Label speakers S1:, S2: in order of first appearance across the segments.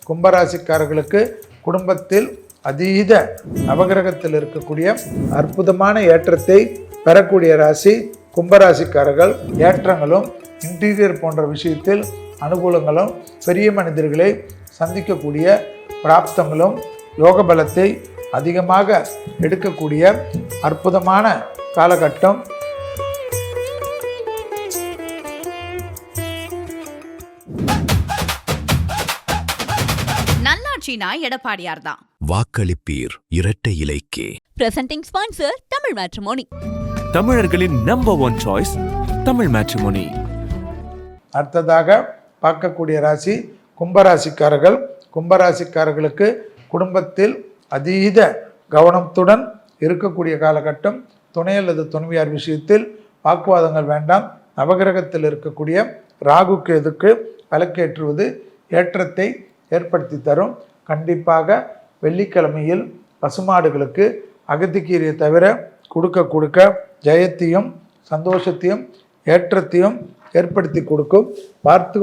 S1: கும்பராசிக்காரர்களுக்கு குடும்பத்தில் அதீத நவகிரகத்தில் இருக்கக்கூடிய அற்புதமான ஏற்றத்தை பெறக்கூடிய ராசி கும்பராசிக்காரர்கள். ஏற்றங்களும் இன்டீரியர் போன்ற விஷயத்தில் அனுகூலங்களும் பெரிய மனிதர்களை சந்திக்கக்கூடிய பிராப்தங்களும் யோக பலத்தை அதிகமாக எடுக்கக்கூடிய அற்புதமான காலகட்டம்.
S2: நல்லாட்சினா எடப்பாடியார் தான்.
S3: வாக்களிப்பீர் இரட்டை இலைக்கே.
S2: Presenting sponsor Tamil matrimony.
S4: தமிழர்களின் நம்பர் 1 சாய்ஸ் தமிழ் மேட்ரிமோனி.
S1: அடுத்ததாக பார்க்கக்கூடிய ராசி கும்பராசிக்காரர்கள். கும்பராசிக்காரர்களுக்கு குடும்பத்தில் அதீத கவனத்துடன் இருக்கக்கூடிய காலகட்டம். துணை அல்லது துணைவியார் விஷயத்தில் வாக்குவாதங்கள் வேண்டாம். நவகிரகத்தில் இருக்கக்கூடிய ராகு கேதுக்கு விளக்கேற்றுவது ஏற்றத்தை ஏற்படுத்தி தரும். கண்டிப்பாக வெள்ளிக்கிழமையில் பசுமாடுகளுக்கு அகத்திக்கீரையை தவிர கொடுக்க ஜெயத்தையும் சந்தோஷத்தையும் ஏற்றத்தையும் ஏற்படுத்தி கொடுக்கும்.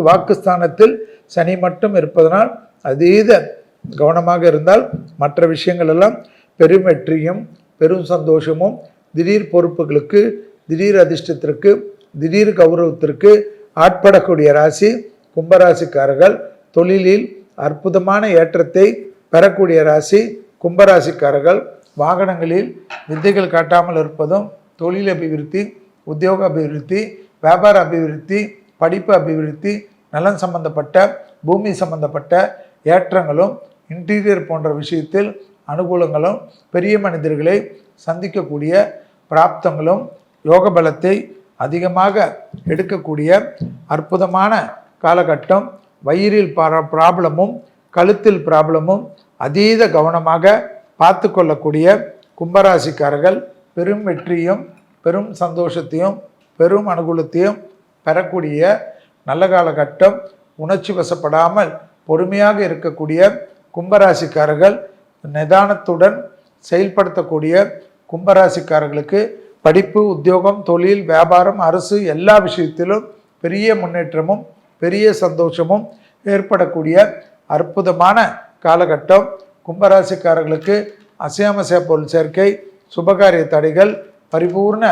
S1: வாக்குஸ்தானத்தில் சனி மட்டும் இருப்பதனால் அதீத கவனமாக இருந்தால் மற்ற விஷயங்கள் எல்லாம் பெரும் வெற்றியும் பெரும் சந்தோஷமும் திடீர் பொறுப்புகளுக்கு திடீர் அதிர்ஷ்டத்திற்கு திடீர் கௌரவத்திற்கு ஆட்படக்கூடிய ராசி கும்பராசிக்காரர்கள். தொழிலில் அற்புதமான ஏற்றத்தை பெறக்கூடிய ராசி கும்பராசிக்காரர்கள். வாகனங்களில் வித்தைகள் காட்டாமல் இருப்பதும் தொழில் அபிவிருத்தி, உத்தியோக அபிவிருத்தி, வியாபார அபிவிருத்தி, படிப்பு அபிவிருத்தி, நலன் சம்பந்தப்பட்ட பூமி சம்பந்தப்பட்ட ஏற்றங்களும் இன்டீரியர் போன்ற விஷயத்தில் அனுகூலங்களும் பெரிய மனிதர்களை சந்திக்கக்கூடிய பிராப்தங்களும் யோக பலத்தை அதிகமாக எடுக்கக்கூடிய அற்புதமான காலகட்டம். வயிறில் ப்ராப்ளமும் கழுத்தில் ப்ராப்ளமும் அதீத கவனமாக பார்த்து கொள்ளக்கூடிய கும்பராசிக்காரர்கள் பெரும் வெற்றியும் பெரும் சந்தோஷத்தையும் பெரும் அனுகூலத்தையும் பெறக்கூடிய நல்ல காலகட்டம். உணர்ச்சி வசப்படாமல் பொறுமையாக இருக்கக்கூடிய கும்பராசிக்காரர்கள் நிதானத்துடன் செயல்படுத்தக்கூடிய கும்பராசிக்காரர்களுக்கு படிப்பு, உத்தியோகம், தொழில், வியாபாரம், அரசு எல்லா விஷயத்திலும் பெரிய முன்னேற்றமும் பெரிய சந்தோஷமும் ஏற்படக்கூடிய அற்புதமான காலகட்டம். கும்பராசிக்காரர்களுக்கு அசையாமசைய பொருள் சேர்க்கை, சுபகாரிய தடைகள் பரிபூர்ண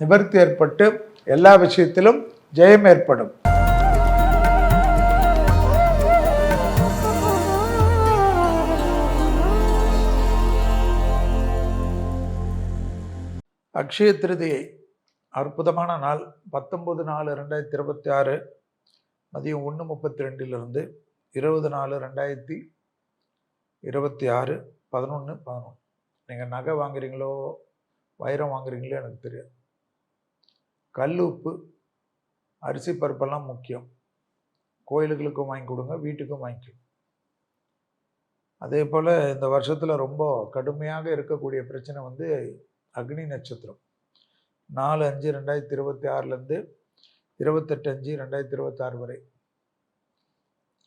S1: நிவர்த்தி ஏற்பட்டு எல்லா விஷயத்திலும் ஜெயம் ஏற்படும். அக்ஷய திருதியை அற்புதமான நாள். 19/4/2026 மதியம் 1:32 20/4/2026 11/11. நீங்கள் நகை வாங்குறீங்களோ வைரம் வாங்குறீங்களோ எனக்கு தெரியாது. கல், உப்பு, அரிசி, பருப்பெல்லாம் முக்கியம். கோயிலுகளுக்கும் வாங்கி கொடுங்க, வீட்டுக்கும் வாங்கிக்கோங்க. அதே போல் இந்த வருஷத்தில் ரொம்ப கடுமையாக இருக்கக்கூடிய பிரச்சனை அக்னி நட்சத்திரம். 4/5/2026 28/5/2026 வரை.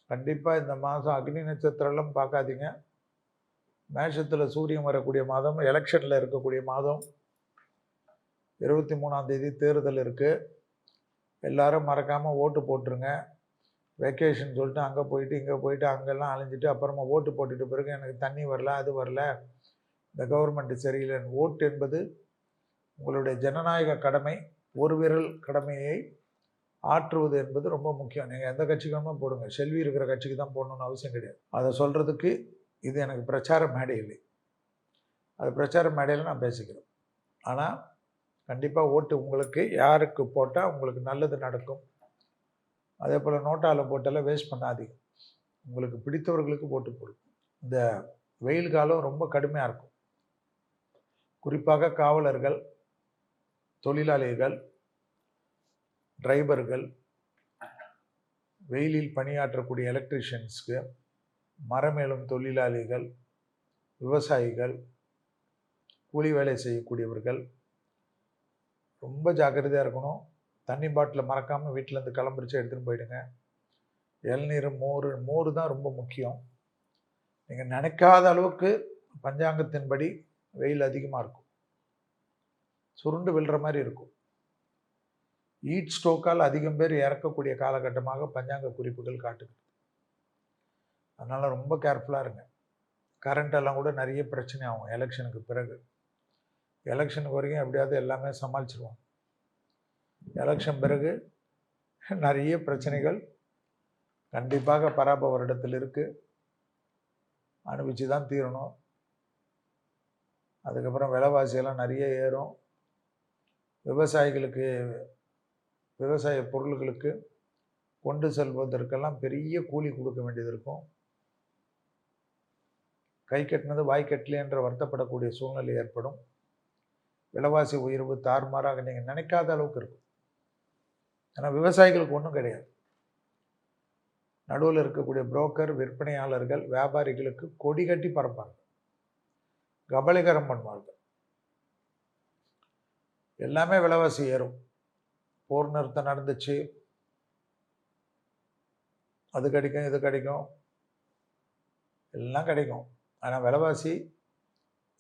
S1: கண்டிப்பாக இந்த மாதம் அக்னி நட்சத்திரம்லாம் பார்க்காதீங்க. மேஷத்தில் சூரியன் வரக்கூடிய மாதம், எலெக்ஷனில் இருக்கக்கூடிய மாதம். 23ஆம் தேதி தேர்தல் இருக்குது. எல்லாரும் மறக்காமல் ஓட்டு போட்டுருங்க. வெக்கேஷன் சொல்லிட்டு அங்கே போயிட்டு இங்கே போயிட்டு அங்கெல்லாம் அலைஞ்சிட்டு அப்புறமா ஓட்டு போட்டுட்டு பிறகு எனக்கு தண்ணி வரல, அது வரல, இந்த கவர்மெண்ட்டு சரியில்லைன்னு. ஓட்டு என்பது உங்களுடைய ஜனநாயக கடமை. ஒரு விரல் கடமையை ஆற்றுவது என்பது ரொம்ப முக்கியம். நீங்கள் எந்த கட்சிக்குமே போடுங்க, செல்வி இருக்கிற கட்சிக்கு தான் போடணும்னு அவசியம் கிடையாது. அதை சொல்கிறதுக்கு இது எனக்கு பிரச்சார மேடை இல்லை. அது பிரச்சார மேடையில் நான் பேசிக்கிறேன். ஆனால் கண்டிப்பாக ஓட்டு உங்களுக்கு யாருக்கு போட்டால் உங்களுக்கு நல்லது நடக்கும். அதே போல் நோட்டாவில் போட்டெல்லாம் வேஸ்ட் பண்ணாதீங்க. உங்களுக்கு பிடித்தவர்களுக்கு போட்டு போடும். இந்த வெயில் காலம் ரொம்ப கடுமையாக இருக்கும். குறிப்பாக காவலர்கள், தொழிலாளிகள், டிரைவர்கள், வெயிலில் பணியாற்றக்கூடிய எலக்ட்ரிஷியன்ஸ்க்கு, மரமேலும் தொழிலாளிகள், விவசாயிகள், கூலி வேலை செய்யக்கூடியவர்கள் ரொம்ப ஜாக்கிரதையாக இருக்கணும். தண்ணி பாட்டில் மறக்காமல் வீட்டிலேருந்து கிளம்பிரிச்சு எடுத்துகிட்டு போயிடுங்க. இளநீர், மோர் தான் ரொம்ப முக்கியம். நீங்கள் நினைக்காத அளவுக்கு பஞ்சாங்கத்தின்படி வெயில் அதிகமாக இருக்கும். சுருண்டு விழுற மாதிரி இருக்கும். ஹீட் ஸ்ட்ரோக்கால் அதிகம் பேர் இறக்கக்கூடிய காலகட்டமாக பஞ்சாங்க குறிப்புகள் காட்டுகிறது. அதனால் ரொம்ப கேர்ஃபுல்லாக இருங்க. கரண்ட்டெல்லாம் கூட நிறைய பிரச்சனை ஆகும் எலெக்ஷனுக்கு பிறகு. எலெக்ஷனுக்கு வரைக்கும் எப்படியாவது எல்லாமே சமாளிச்சிருவோம். எலெக்ஷன் பிறகு நிறைய பிரச்சனைகள் கண்டிப்பாக பராப வருடத்தில் இருக்குது. அனுபவிச்சு தான் தீரணும். அதுக்கப்புறம் விலைவாசியெல்லாம் நிறைய ஏறும். விவசாயிகளுக்கு விவசாய பொருள்களுக்கு கொண்டு செல்வதற்கெல்லாம் பெரிய கூலி கொடுக்க வேண்டியது இருக்கும். கை கட்டினது வாய் கட்டலையென்ற வருத்தப்படக்கூடிய சூழ்நிலை ஏற்படும். விலைவாசி உயர்வு தாறுமாறாக நீங்கள் நினைக்காத அளவுக்கு இருக்கும். ஏன்னா விவசாயிகளுக்கு ஒன்றும் கிடையாது. நடுவில் இருக்கக்கூடிய புரோக்கர், விற்பனையாளர்கள், வியாபாரிகளுக்கு கொடி கட்டி பறப்பாங்க, கபலீகரம் பண்ணுவார்கள். எல்லாமே விலைவாசி ஏறும். போர் நிறுத்தம் நடந்துச்சு, அது கிடைக்கும் இது கிடைக்கும் எல்லாம் கிடைக்கும். ஆனால் விலைவாசி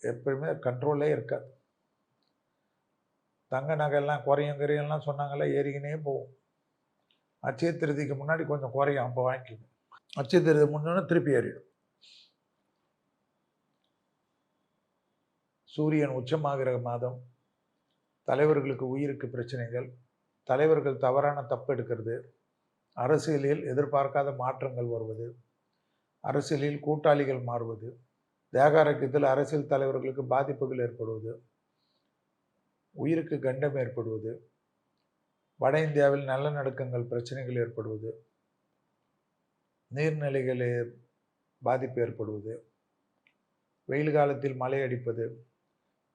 S1: எப்பயுமே கண்ட்ரோல்லே இருக்காது. தங்க நகையெல்லாம் குறையும் சொன்னாங்கல்ல, ஏறிக்கினே போகும். அட்சய திருதிக்கு முன்னாடி கொஞ்சம் குறையும், அப்போ வாங்கிக்கணும். அட்சய திருதி முடிஞ்சோன்னா திருப்பி ஏறிடும். சூரியன் உச்சமாகிற மாதம். தலைவர்களுக்கு உயிருக்கு பிரச்சனைகள், தலைவர்கள் தவறான தப்பு எடுக்கிறது, அரசியலில் எதிர்பார்க்காத மாற்றங்கள் வருவது, அரசியலில் கூட்டாளிகள் மாறுவது, தேகாரக்கியத்தில் அரசியல் தலைவர்களுக்கு பாதிப்புகள் ஏற்படுவது, உயிருக்கு கண்டம் ஏற்படுவது, வட இந்தியாவில் நிலநடுக்கங்கள் பிரச்சனைகள் ஏற்படுவது, நீர்நிலைகளில் பாதிப்பு ஏற்படுவது, வெயில் காலத்தில் மழை அடிப்பது,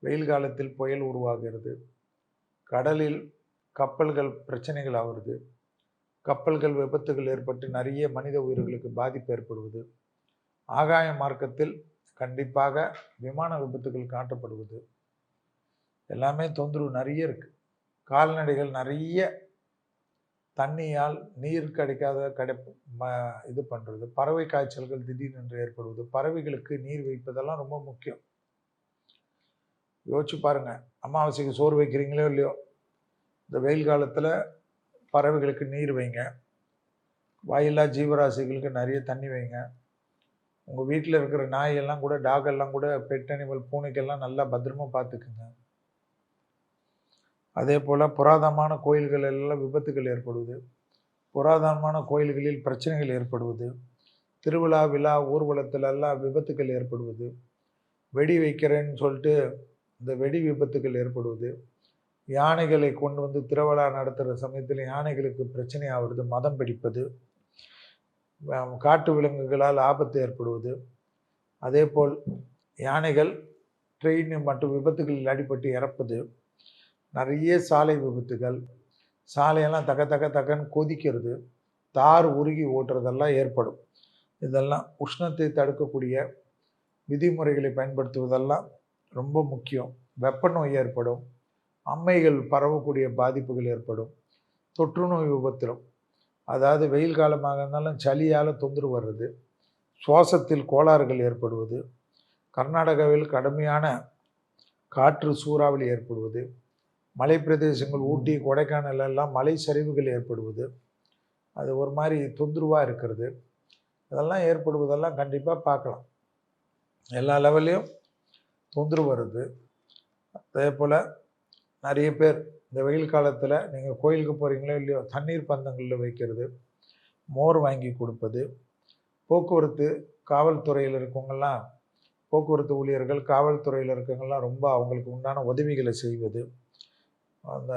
S1: வெயில் காலத்தில் புயல் உருவாகிறது, கடலில் கப்பல்கள் பிரச்சனைகள் ஆகிறது, கப்பல்கள் விபத்துகள் ஏற்பட்டு நிறைய மனித உயிர்களுக்கு பாதிப்பு ஏற்படுவது, ஆகாய மார்க்கத்தில் கண்டிப்பாக விமான விபத்துகள் காட்டப்படுவது, எல்லாமே தொந்தரவு நிறைய இருக்குது. கால்நடைகள் நிறைய தண்ணியால் நீர் கிடைக்காத இது பண்ணுறது, பறவை காய்ச்சல்கள் திடீரென்று ஏற்படுவது, பறவைகளுக்கு நீர் வைப்பதெல்லாம் ரொம்ப முக்கியம். யோசிச்சு பாருங்கள், அமாவாசைக்கு சோறு வைக்கிறீங்களோ இல்லையோ, இந்த வெயில் காலத்தில் பறவைகளுக்கு நீர் வைங்க, வாயில்லா ஜீவராசிகளுக்கு நிறைய தண்ணி வைங்க. உங்கள் வீட்டில் இருக்கிற நாயெல்லாம் கூட, டாகெல்லாம் கூட, பெட் அனிமல், பூனைக்கெல்லாம் நல்லா பத்திரமா பார்த்துக்குங்க. அதே போல் புராதனமான கோயில்கள் எல்லாம் விபத்துகள் ஏற்படுவது, புராதனமான கோயில்களில் பிரச்சனைகள் ஏற்படுவது, திருவிழா விழா ஊர்வலத்தில் எல்லாம் விபத்துகள் ஏற்படுவது, வெடி வைக்கிறேன்னு சொல்லிட்டு இந்த வெடி விபத்துகள் ஏற்படுவது, யானைகளை கொண்டு வந்து திருவிழா நடத்துகிற சமயத்தில் யானைகளுக்கு பிரச்சனை ஆகிறது, மதம் பிடிப்பது, காட்டு விலங்குகளால் ஆபத்து ஏற்படுவது, அதே போல் யானைகள் ட்ரெயின் மற்றும் விபத்துகளில் அடிபட்டு இறப்பது, நிறைய சாலை விபத்துகள், சாலையெல்லாம் தக்கன்னு கொதிக்கிறது, தார் உருகி ஓட்டுறதெல்லாம் ஏற்படும். இதெல்லாம் உஷ்ணத்தை தடுக்கக்கூடிய விதிமுறைகளை பயன்படுத்துவதெல்லாம் ரொம்ப முக்கியம். வெப்ப நோய் ஏற்படும், அம்மைகள் பரவக்கூடிய பாதிப்புகள் ஏற்படும், தொற்று நோய் விபத்திலும், அதாவது வெயில் காலமாக இருந்தாலும் சளியால் தொந்தரவு வர்றது, சுவாசத்தில் கோளாறுகள் ஏற்படுவது, கர்நாடகாவில் கடுமையான காற்று சூறாவளி ஏற்படுவது, மலை பிரதேசங்கள் ஊட்டி கொடைக்கானல் எல்லாம் மலை சரிவுகள் ஏற்படுவது, அது ஒரு மாதிரி தொந்தரவாக இருக்கிறது, இதெல்லாம் ஏற்படுவதெல்லாம் கண்டிப்பாக பார்க்கலாம். எல்லா லெவல்லையும் தொந்தரவு வருது. அதே போல் நிறைய பேர் இந்த வெயில் காலத்தில் நீங்கள் கோயிலுக்கு போகிறீங்களோ இல்லையோ, தண்ணீர் பந்தங்களில் வைக்கிறது, மோர் வாங்கி கொடுப்பது, போக்குவரத்து காவல்துறையில் இருக்கவங்கெல்லாம், போக்குவரத்து ஊழியர்கள் காவல்துறையில் இருக்கவங்கெல்லாம் ரொம்ப அவங்களுக்கு உண்டான உதவிகளை செய்வது, அந்த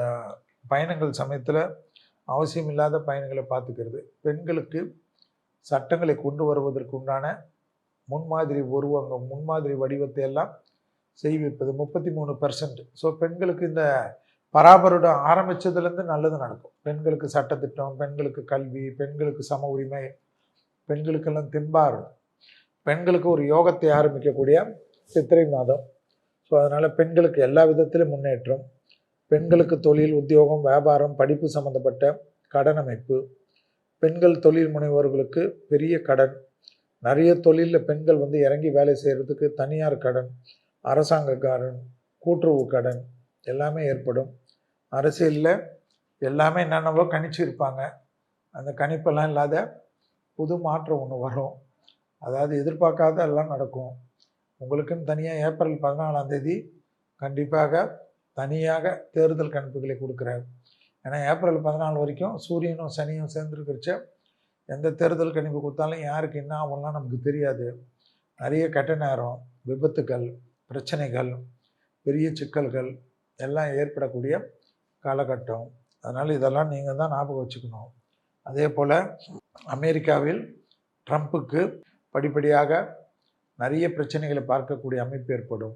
S1: பயணங்கள் சமயத்தில் அவசியம் இல்லாத பயணங்களை பார்த்துக்கிறது, பெண்களுக்கு சட்டங்களை கொண்டு வருவதற்கு உண்டான முன்மாதிரி உருவங்க, முன்மாதிரி வடிவத்தை எல்லாம் செய்விப்பது 33%. ஸோ பெண்களுக்கு இந்த பராபருடம் ஆரம்பித்ததுலேருந்து நல்லது நடக்கும். பெண்களுக்கு சட்டத்திட்டம், பெண்களுக்கு கல்வி, பெண்களுக்கு சம உரிமை, பெண்களுக்கெல்லாம் தெம்பாரும், பெண்களுக்கு ஒரு யோகத்தை ஆரம்பிக்கக்கூடிய சித்திரை மாதம். ஸோ அதனால் பெண்களுக்கு எல்லா விதத்திலும் முன்னேற்றம், பெண்களுக்கு தொழில், உத்தியோகம், வியாபாரம், படிப்பு சம்மந்தப்பட்ட கடன் அமைப்பு, பெண்கள் தொழில் முனைவோர்களுக்கு பெரிய கடன், நிறைய தொழிலில் பெண்கள் வந்து இறங்கி வேலை செய்கிறதுக்கு தனியார் கடன், அரசாங்க கடன், கூட்டுறவு கடன் எல்லாமே ஏற்படும். அரசியலில் எல்லாமே என்னென்னவோ கணிச்சு இருப்பாங்க, அந்த கணிப்பெல்லாம் இல்லாத புது மாற்றம் ஒன்று வரும். அதாவது எதிர்பார்க்காத எல்லாம் நடக்கும். உங்களுக்குன்னு தனியாக ஏப்ரல் 14ஆம் தேதி கண்டிப்பாக தனியாக தேர்தல் கணிப்புகளை கொடுக்குறாரு. ஏன்னா ஏப்ரல் 14 வரைக்கும் சூரியனும் சனியும் சேர்ந்துருக்கிறச்ச எந்த தேர்தல் கணிப்பு கொடுத்தாலும் யாருக்கு என்ன ஆகும்லாம் நமக்கு தெரியாது. நிறைய கெட்ட நேரம், விபத்துக்கள், பிரச்சனைகள், பெரிய சிக்கல்கள் எல்லாம் ஏற்படக்கூடிய காலகட்டம். அதனால் இதெல்லாம் நீங்கள் தான் ஞாபகம் வச்சுக்கணும். அதே போல் அமெரிக்காவில் ட்ரம்ப்புக்கு படிப்படியாக நிறைய பிரச்சனைகளை பார்க்கக்கூடிய அமைப்பு ஏற்படும்.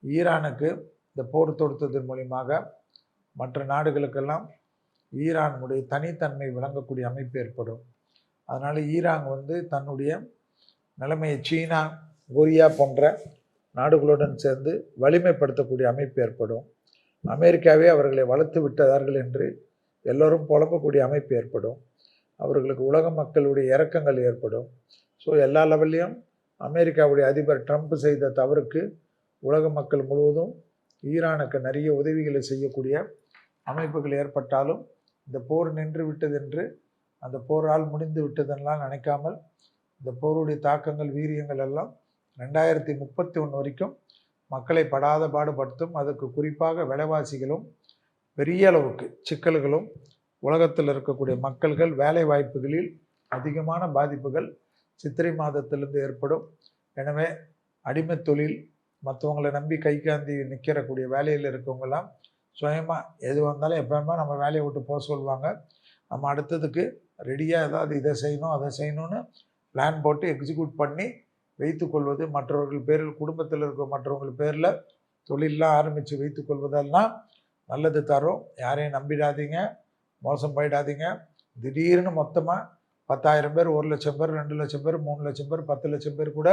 S1: ஈரானுக்கு இந்த போர் தொடுத்ததன் மூலியமாக மற்ற நாடுகளுக்கெல்லாம் ஈரானுடைய தனித்தன்மை விளங்கக்கூடிய அமைப்பு ஏற்படும். அதனால் ஈரான் தன்னுடைய நிலைமையை சீனா, கொரியா போன்ற நாடுகளுடன் சேர்ந்து வலிமைப்படுத்தக்கூடிய அமைப்பு ஏற்படும். அமெரிக்காவே அவர்களை வளர்த்து விட்டார்கள் என்று எல்லோரும் புலம்பக்கூடிய அமைப்பு ஏற்படும். அவர்களுக்கு உலக மக்களுடைய இரக்கங்கள் ஏற்படும். ஸோ எல்லா லெவல்லையும் அமெரிக்காவுடைய அதிபர் ட்ரம்ப் செய்த தவறுக்கு உலக மக்கள் முழுவதும் ஈரானுக்கு நிறைய உதவிகளை செய்யக்கூடிய அமைப்புகள் ஏற்பட்டாலும் இந்த போர் நின்று விட்டது என்று, அந்த போரால் முடிந்து விட்டதெல்லாம் நினைக்காமல் இந்த போருடைய தாக்கங்கள், வீரியங்கள் எல்லாம் 2031 வரைக்கும் மக்களை படாத பாடுபடுத்தும். அதுக்கு குறிப்பாக விலைவாசிகளும் பெரிய அளவுக்கு சிக்கல்களும், உலகத்தில் இருக்கக்கூடிய மக்கள்கள் வேலை வாய்ப்புகளில் அதிகமான பாதிப்புகள் சித்திரை மாதத்திலிருந்து ஏற்படும். எனவே அடிமை தொழில், மற்றவங்களை நம்பி கை காந்தி நிற்கிறக்கூடிய வேலையில் இருக்கவங்கெல்லாம் சுயமாக எது வந்தாலும் எப்போயுமே நம்ம வேலையை விட்டு போக சொல்லுவாங்க. நம்ம அடுத்ததுக்கு ரெடியாக ஏதாவது இதை செய்யணும் அதை செய்யணும்னு பிளான் போட்டு எக்ஸிக்யூட் பண்ணி வைத்துக்கொள்வது, மற்றவர்கள் பேரில், குடும்பத்தில் இருக்க மற்றவர்கள் பேரில் தொழிலெலாம் ஆரம்பித்து வைத்துக்கொள்வதெல்லாம் நல்லது தரும். யாரையும் நம்பிடாதீங்க, மோசம் போயிடாதீங்க. திடீர்னு மொத்தமாக 10,000 பேர், 1 லட்சம் பேர், 2 லட்சம் பேர், 3 லட்சம் பேர், 10 லட்சம் பேர் கூட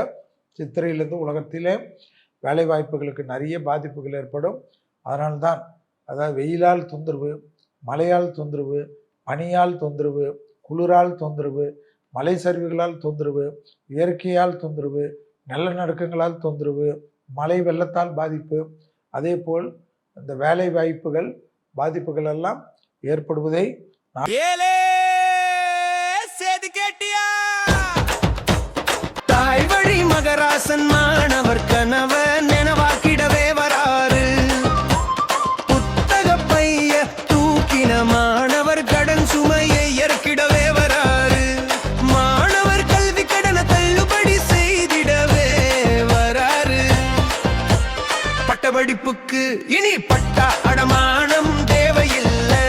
S1: சித்திரையிலேருந்து உலகத்திலே வேலை வாய்ப்புகளுக்கு நிறைய பாதிப்புகள் ஏற்படும். அதனால்தான் அதாவது வெயிலால் தொந்தரவு, மழையால் தொந்தரவு, பனியால் தொந்தரவு, குளிரால் தொந்தரவு, மலை சரிவுகளால் தொந்தரவு, இயற்கையால் தொந்தரவு, நிலநடுக்கங்களால் தொந்தரவு, மழை வெள்ளத்தால் பாதிப்பு, அதே போல் இந்த வேலை வாய்ப்புகள் பாதிப்புகள் எல்லாம் ஏற்படுவதை
S5: தாய் வழி மகராசன் மாணவர் கணவன் நினைவாக்கிடவே வராரு. புத்தக பைய தூக்கின மாணவர் கடன் சுமையை ஏற்கிடவே வராரு. மாணவர் கல்வி கடனை தள்ளுபடி செய்திடவே வராரு. பட்டப்படிப்புக்கு இனி பட்டா அடமானம் தேவையில்லை.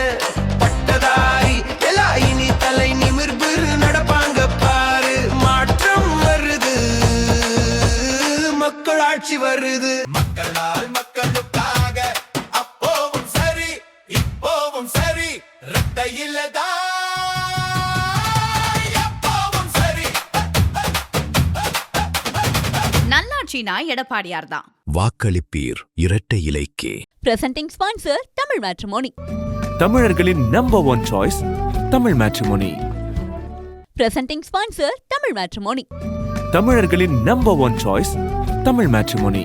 S5: பட்டதாரி எல்லாம் இனி தலை நிமிர்ந்து நடப்பாங்க பாரு. மாற்றம் வருது, மக்களாட்சி வருது. மக்களால் மக்களுக்காக அப்போவும் சரி இப்போவும் சரி. இரட்டையில்தான் எப்போவும் சரி.
S2: நல்லாட்சினா எடப்பாடியார் தான்.
S3: வாக்களிப்பீர் இரட்டை இலைக்கே.
S2: Presenting sponsor Tamil matrimony.
S4: தமிழர்களின் number one choice Tamil matrimony.
S2: Presenting sponsor Tamil matrimony.
S4: தமிழர்களின் number one choice Tamil matrimony.